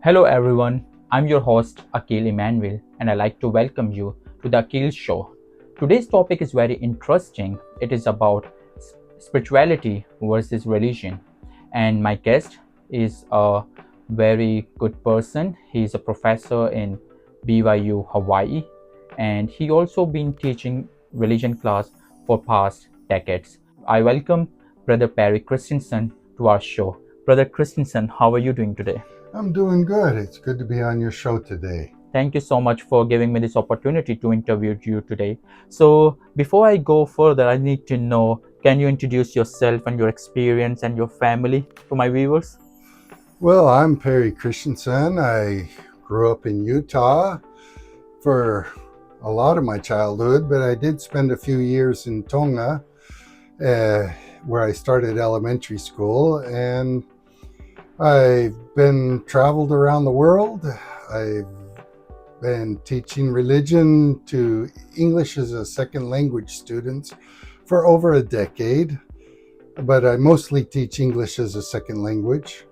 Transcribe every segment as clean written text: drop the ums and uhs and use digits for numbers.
Hello everyone, I'm your host Akil Emmanuel and I'd like to welcome you to the Akil Show. Today's topic is very interesting. It is about spirituality versus religion. And my guest is a very good person. He's a professor in BYU Hawaii and he also been teaching religion class for past decades. I welcome Brother Perry Christensen to our show. Brother Christensen, how are you doing today? I'm doing good. It's good to be on your show today. Thank you so much for giving me this opportunity to interview you today. So, before I go further, I need to know, can you introduce yourself and your experience and your family to my viewers? Well, I'm Perry Christensen. I grew up in Utah for a lot of my childhood, but I did spend a few years in Tonga, uh, where I started elementary school, and I've been traveled around the world. I've been teaching religion to English as a second language students for over a decade, but I mostly teach English as a second language.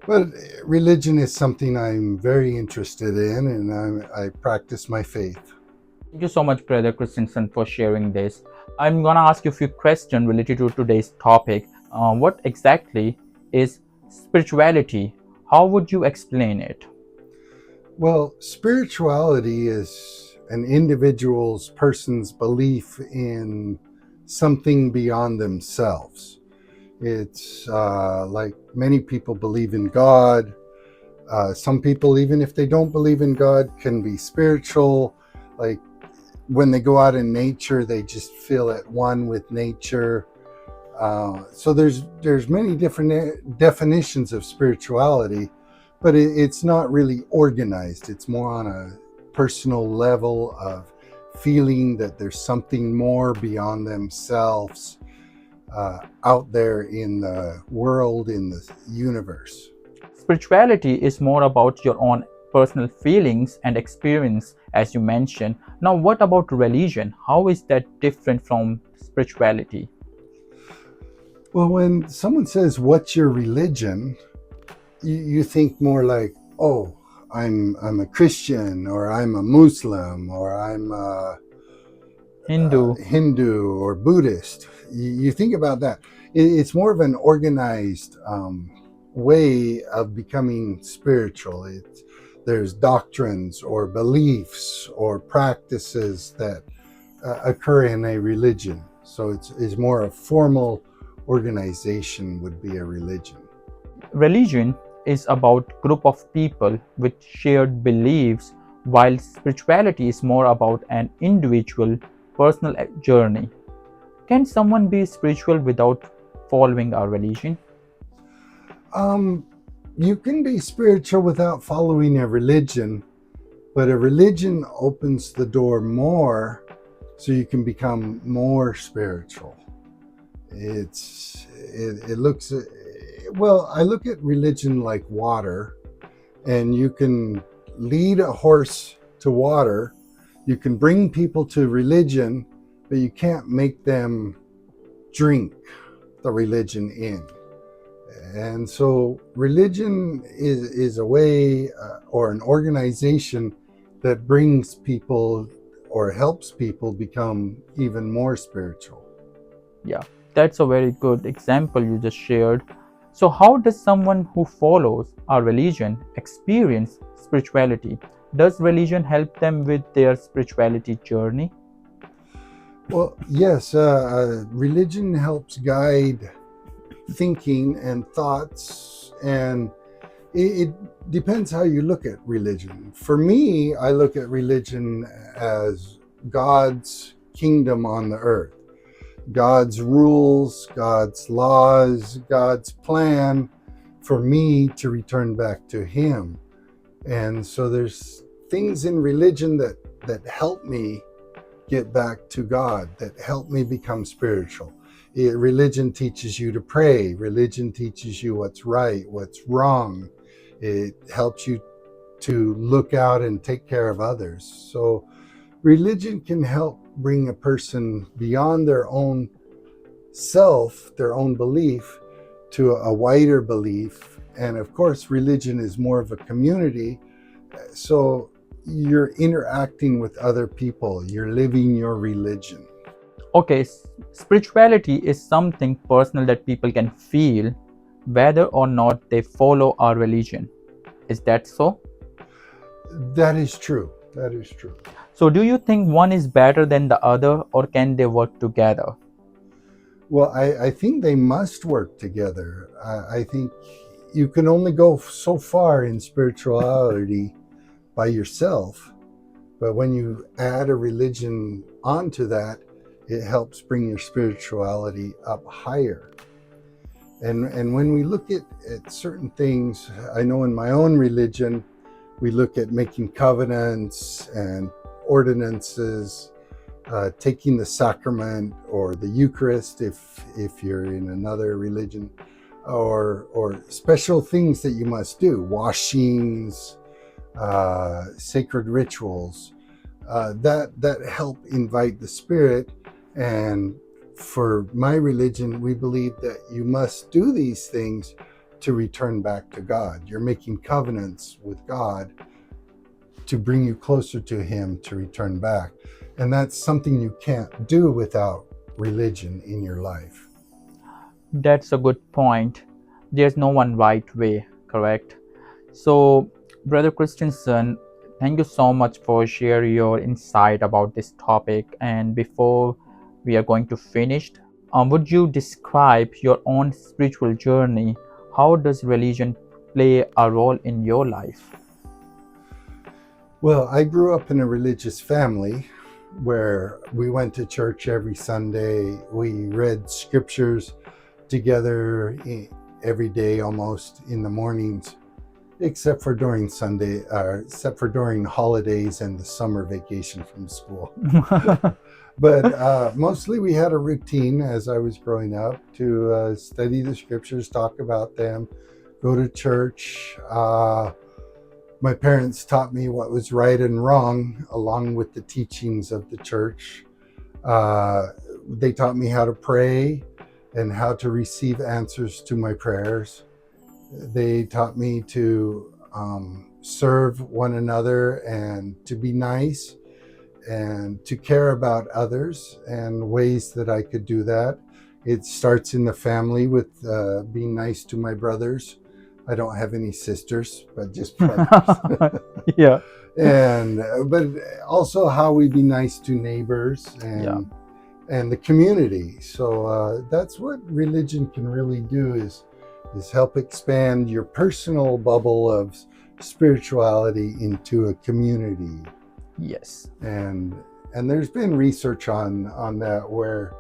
But religion is something I'm very interested in, and I practice my faith. Thank you so much, Brother Christensen, for sharing this. I'm gonna ask you a few questions related to today's topic. What exactly is spirituality? How would you explain it? Well, spirituality is an individual's person's belief in something beyond themselves. It's like many people believe in God. Some people, even if they don't believe in God, can be spiritual. Like when they go out in nature, they just feel at one with nature. So there's many different definitions of spirituality, but it's not really organized. It's more on a personal level of feeling that there's something more beyond themselves, out there in the world, in the universe. Spirituality is more about your own personal feelings and experience, as you mentioned. Now, what about religion? How is that different from spirituality? Well, when someone says, "What's your religion?" you think more like, "Oh, I'm a Christian, or I'm a Muslim, or I'm a Hindu. Hindu or Buddhist." You think about that. It's more of an organized way of becoming spiritual. There's doctrines or beliefs or practices that occur in a religion. So it's more a formal organization would be a religion. Religion is about group of people with shared beliefs, while spirituality is more about an individual personal journey. Can someone be spiritual without following our religion? Um, you can be spiritual without following a religion, but a religion opens the door more so you can become more spiritual. It looks, well, I look at religion like water, and you can lead a horse to water. You can bring people to religion, but you can't make them drink the religion in. And so religion is a way, or an organization that brings people or helps people become even more spiritual. Yeah, that's a very good example you just shared. So, how does someone who follows our religion experience spirituality? Does religion help them with their spirituality journey? Well, yes, religion helps guide thinking and thoughts, and it depends how you look at religion. For me, I look at religion as God's kingdom on the earth, God's rules, God's laws, God's plan for me to return back to Him. And so there's things in religion that help me get back to God, that help me become spiritual. Religion teaches you to pray. Religion teaches you what's right, what's wrong. It helps you to look out and take care of others. So religion can help bring a person beyond their own self, their own belief, to a wider belief and of course, religion is more of a community. So you're interacting with other people, you're living your religion. Okay, spirituality is something personal that people can feel whether or not they follow our religion. Is that so? That is true. That is true. So, do you think one is better than the other, or can they work together? Well, I think they must work together. I think you can only go so far in spirituality by yourself, but when you add a religion onto that, it helps bring your spirituality up higher. And when we look at certain things, I know in my own religion, we look at making covenants and ordinances, taking the sacrament or the Eucharist if you're in another religion, or special things that you must do, washings, sacred rituals, that help invite the Spirit. And for my religion, we believe that you must do these things to return back to God. You're making covenants with God to bring you closer to Him, to return back. And that's something you can't do without religion in your life. That's a good point. There's no one right way, correct? So, Brother Christensen, thank you so much for sharing your insight about this topic. And before we are going to finish, would you describe your own spiritual journey? How does religion play a role in your life? Well, I grew up in a religious family where we went to church every Sunday. We read scriptures together every day, almost in the mornings, except for during except for during holidays and the summer vacation from school. But mostly we had a routine as I was growing up to study the scriptures, talk about them, go to church. My parents taught me what was right and wrong, along with the teachings of the church. They taught me how to pray and how to receive answers to my prayers. They taught me to serve one another and to be nice and to care about others, and ways that I could do that. It starts in the family with being nice to my brothers. I don't have any sisters, but just brothers. Yeah. And but also how we be nice to neighbors and the community. So that's what religion can really do is help expand your personal bubble of spirituality into a community. Yes. And there's been research on that, where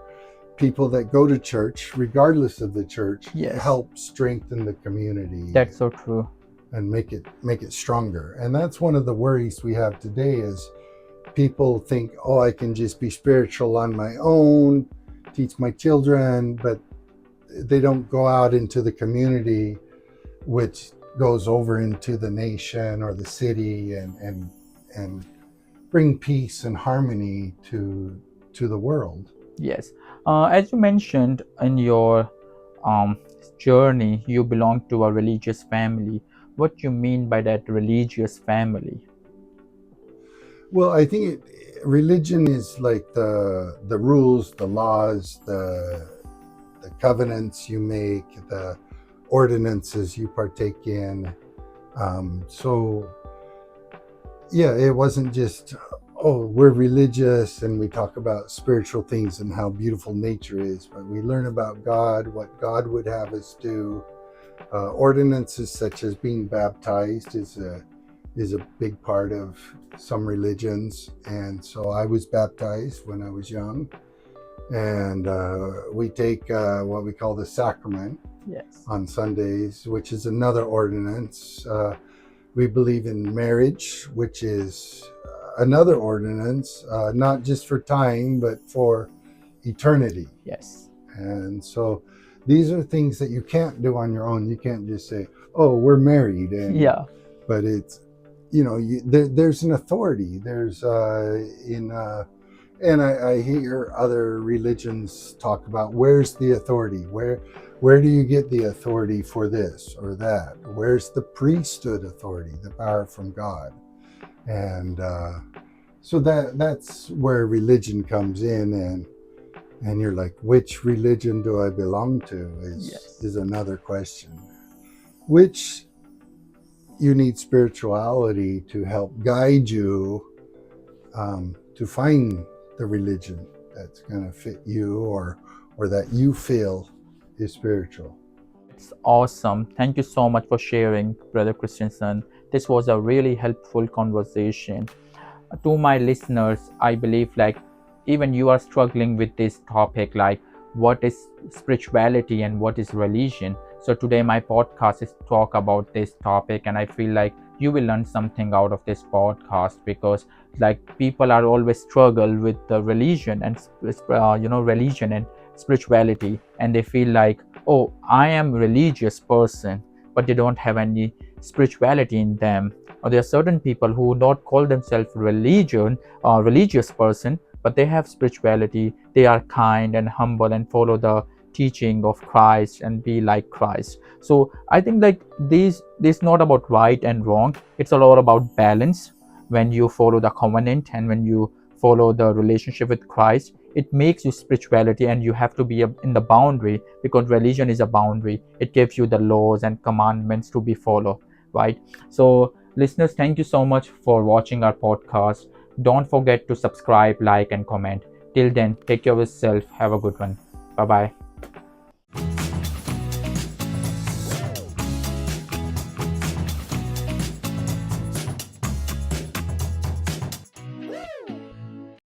people that go to church, regardless of the church, Yes. help strengthen the community. That's so true. And make it stronger. And that's one of the worries we have today is people think, oh, I can just be spiritual on my own, teach my children, but they don't go out into the community, which goes over into the nation or the city and bring peace and harmony to the world. Yes. As you mentioned in your journey, you belong to a religious family. What do you mean by that religious family? Well, I think religion is like the rules, the laws, the covenants you make, the ordinances you partake in. So yeah, it wasn't just, oh, we're religious and we talk about spiritual things and how beautiful nature is, but we learn about God, what God would have us do. Ordinances such as being baptized is a big part of some religions, and so I was baptized when I was young, and we take what we call the sacrament. Yes. On Sundays, which is another ordinance. We believe in marriage, which is another ordinance, not just for time, but for eternity. Yes. And so these are things that you can't do on your own. You can't just say, oh, we're married. And, Yeah. But it's, there's an authority. There's And I hear other religions talk about where's the authority, where do you get the authority for this or that, where's the priesthood authority, the power from God. And so that's where religion comes in, and you're like, which religion do I belong to is another question, which you need spirituality to help guide you to find the religion that's going to fit you, or that you feel is spiritual. It's awesome. Thank you so much for sharing, Brother Christensen. This was a really helpful conversation. To my listeners, I believe like even you are struggling with this topic, like what is spirituality and what is religion. So today my podcast is talk about this topic, and I feel like you will learn something out of this podcast, because like people are always struggle with the religion and religion and spirituality, and they feel like, oh, I am religious person, but they don't have any spirituality in them. Or there are certain people who not call themselves religion or religious person, but they have spirituality. They are kind and humble and follow the teaching of Christ and be like Christ. So I think like this not about right and wrong. It's all about balance. When you follow the covenant and when you follow the relationship with Christ, it makes you spirituality, and you have to be in the boundary, because religion is a boundary. It gives you the laws and commandments to be followed, right? So listeners, thank you so much for watching our podcast. Don't forget to subscribe, like, and comment. Till then, take care of yourself. Have a good one. Bye bye.